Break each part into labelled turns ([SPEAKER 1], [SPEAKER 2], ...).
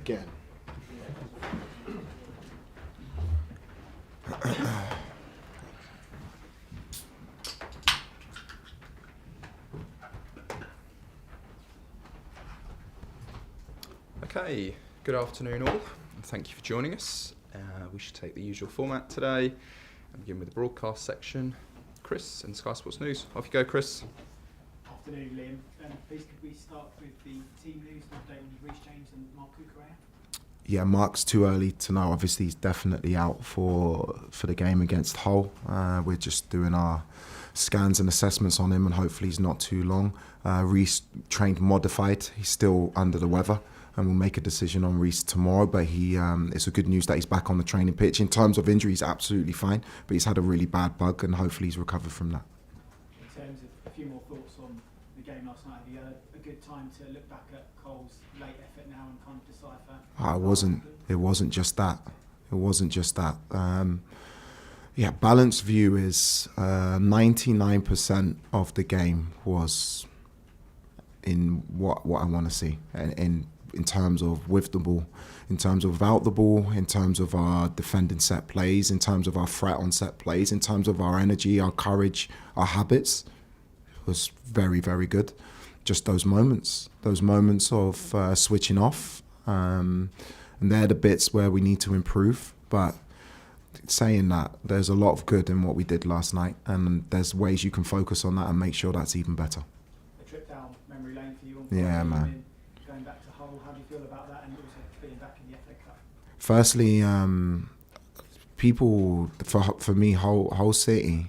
[SPEAKER 1] again.
[SPEAKER 2] Okay, good afternoon all, and thank you for joining us. We should take the usual format today and begin with the broadcast section. Chris and Sky Sports News. Off you go, Chris.
[SPEAKER 3] Afternoon, Liam. Please could we start with the team news, an update on Reece James and Mark?
[SPEAKER 1] Yeah, Mark's too early to know. Obviously, he's definitely out for the game against Hull. We're just doing our scans and assessments on him, and hopefully he's not too long. Reece trained modified. He's still under the weather, and we'll make a decision on Reece tomorrow. But it's a good news that he's back on the training pitch. In terms of injury, he's absolutely fine, but he's had a really bad bug, and hopefully he's recovered from that.
[SPEAKER 3] In terms of a few more thoughts on the game last night, have you had a good time to look back at Cole's late effort now and kind of decipher?
[SPEAKER 1] It wasn't just that. Yeah, balanced view is 99% of the game was in what I want to see, in terms of with the ball, in terms of without the ball, in terms of our defending set plays, in terms of our threat on set plays, in terms of our energy, our courage, our habits. It was very, very good. Just those moments of switching off, and they're the bits where we need to improve. But saying that, there's a lot of good in what we did last night, and there's ways you can focus on that and make sure that's even better.
[SPEAKER 3] A trip down memory lane for you.
[SPEAKER 1] Yeah, man.
[SPEAKER 3] Going back to Hull, how do you feel about that, and also being back in the FA Cup?
[SPEAKER 1] Firstly, people for me, Hull City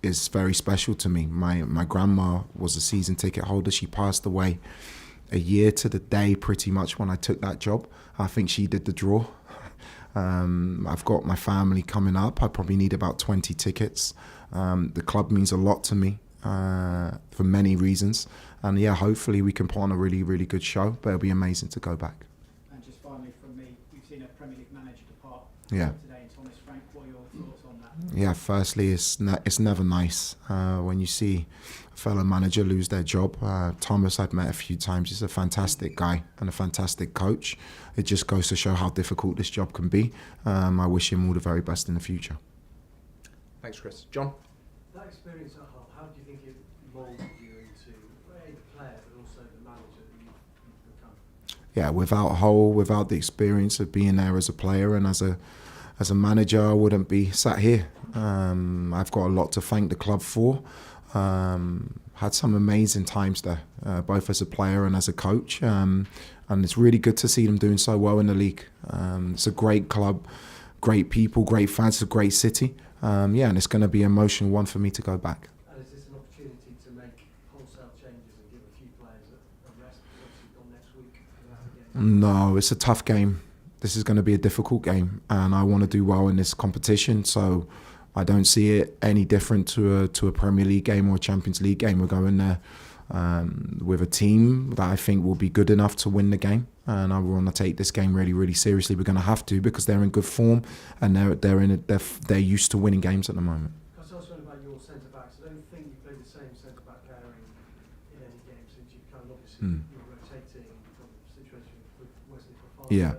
[SPEAKER 1] is very special to me. My grandma was a season ticket holder. She passed away a year to the day pretty much when I took that job. I think she did the draw. I've got my family coming up. I probably need about 20 tickets. The club means a lot to me for many reasons. And yeah, hopefully we can put on a really, really good show, but it'll be amazing to go back.
[SPEAKER 3] And just finally from me, we've seen a Premier League manager depart
[SPEAKER 1] today.
[SPEAKER 3] Thomas Frank, what are your thoughts on that?
[SPEAKER 1] Yeah, firstly, it's never nice when you see a fellow manager lose their job. Thomas, I've met a few times. He's a fantastic guy and a fantastic coach. It just goes to show how difficult this job can be. I wish him all the very best in the future.
[SPEAKER 2] Thanks, Chris. John?
[SPEAKER 4] That experience at Hull, how do you think it moulded you into a player, but also the manager that you've become?
[SPEAKER 1] Yeah, without Hull, without the experience of being there as a player and as a manager, I wouldn't be sat here. I've got a lot to thank the club for. Had some amazing times there, both as a player and as a coach. And it's really good to see them doing so well in the league. It's a great club, great people, great fans, it's a great city. And it's going to be an emotional one for me to go back.
[SPEAKER 4] And is this an opportunity to make wholesale changes and give a few players a rest? Obviously gone next week without a game.
[SPEAKER 1] No, it's a tough game. This is going to be a difficult game, and I want to do well in this competition. So I don't see it any different to a Premier League game or a Champions League game. We're going there with a team that I think will be good enough to win the game, and I want to take this game really, really seriously. We're going to have to, because they're in good form and they're used to winning games at the moment.
[SPEAKER 4] I was also about your centre backs. I don't think you played the same centre back pairing in any game since you've kind of obviously you're rotating from the situation with Wesley for far.
[SPEAKER 1] Yeah.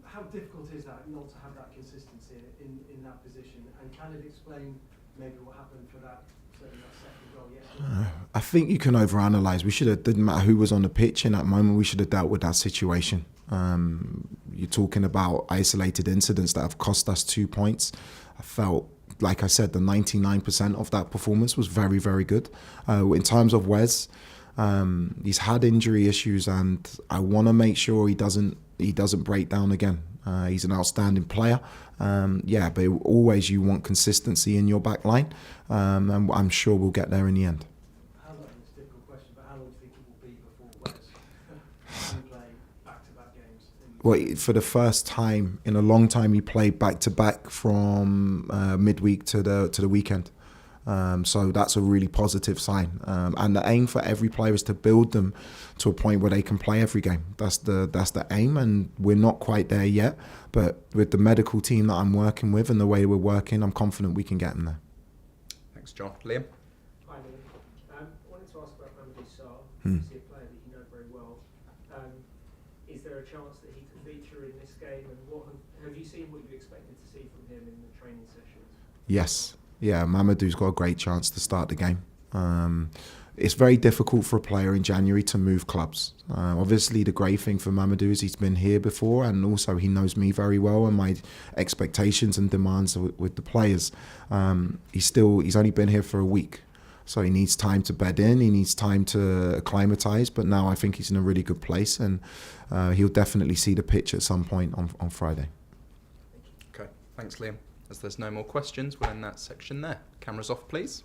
[SPEAKER 4] How difficult is that not to have that consistency in that position? And can it explain maybe what happened for that second goal yesterday?
[SPEAKER 1] I think you can overanalyze. Didn't matter who was on the pitch in that moment, we should have dealt with that situation. You're talking about isolated incidents that have cost us 2 points. I felt, like I said, the 99% of that performance was very, very good. In terms of Wes, he's had injury issues, and I want to make sure he doesn't break down again. He's an outstanding player. But always you want consistency in your back line, and I'm sure we'll get there in the end.
[SPEAKER 4] How long, it's a difficult question, but how long do you think it will be before Wes can play back-to-back games?
[SPEAKER 1] Well, for the first time in a long time, he played back-to-back from midweek to the weekend. So that's a really positive sign. And the aim for every player is to build them to a point where they can play every game. That's the aim, and we're not quite there yet. But with the medical team that I'm working with and the way we're working, I'm confident we can get them there.
[SPEAKER 2] Thanks, John. Liam?
[SPEAKER 5] Hi, Liam. I wanted to ask about Mamadou Sarr. He's a player that you know very well. Is there a chance that he could feature in this game? And what have you seen what you expected to see from him in the training sessions?
[SPEAKER 1] Yes. Yeah, Mamadou's got a great chance to start the game. It's very difficult for a player in January to move clubs. Obviously, the great thing for Mamadou is he's been here before, and also he knows me very well and my expectations and demands with the players. He's only been here for a week, so he needs time to bed in. He needs time to acclimatise. But now I think he's in a really good place, and he'll definitely see the pitch at some point on Friday.
[SPEAKER 2] Okay, thanks, Liam. As there's no more questions, we'll end that section there. Cameras off, please.